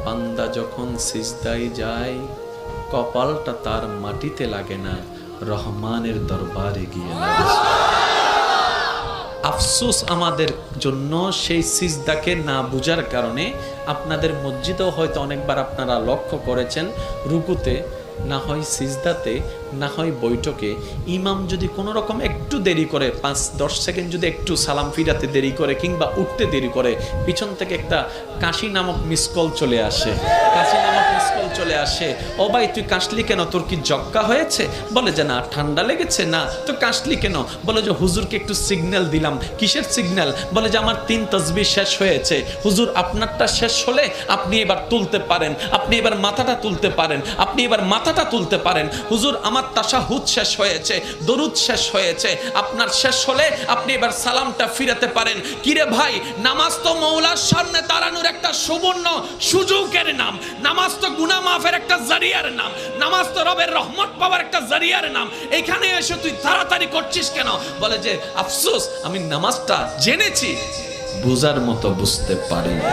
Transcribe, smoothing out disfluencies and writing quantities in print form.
বান্দা যখন সিজদায় যায় কপালটা তার মাটিতে লাগে না, রহমানের দরবারে গিয়ে লাগে। আফসোস আমাদের জন্য সেই সিজদাকে না বুঝার কারণে। আপনাদের মসজিদেও হয়তো অনেকবার আপনারা লক্ষ্য করেছেন, রুকুতে না হয় সিজদাতে না হয় বৈঠকে ইমাম যদি কোনো রকম একটু দেরি করে, 5-10 সেকেন্ড যদি একটু সালাম ফিরাতে দেরি করে কিংবা উঠতে দেরি করে, পিছন থেকে একটা কাশি নামক মিসকল চলে আসে। কাশি নামক মিসকল চলে আসে, ও ভাই তুই কাশলি কেন, তোর কি জক্কা হয়েছে? বলে যে না, ঠান্ডা লেগেছে। না তো কাশলি কেন? বলে যে হুজুরকে একটু সিগন্যাল দিলাম। কিসের সিগন্যাল? বলে যে আমার 3 তাসবিহ শেষ হয়েছে। হুজুর আপনারটা শেষ হলে আপনি এবার তুলতে পারেন, আপনি এবার মাথাটা তুলতে পারেন, আপনি এবার মাথাটা তুলতে পারেন। হুজুর আমার তাশাহুদ শেষ হয়েছে, দরুদ শেষ হয়েছে, আপনার শেষ হলে আপনি এবার সালামটা ফিরাতে পারেন। কিরে ভাই, নামাজ তো মওলার সামনে দাঁড়ানোর একটা সুবর্ণ সুযোগের নাম, নামাজ তো গুনাহ মাফের একটা জারিয়ার নাম, নামাজ তো রবের রহমত পাওয়ার একটা জারিয়ার নাম। এখানে এসে তুই তাড়াতাড়ি করছিস কেন? বলে যে আফসোস, আমি নামাজটা জেনেছি, বুঝার মতো বুঝতে পারিনি।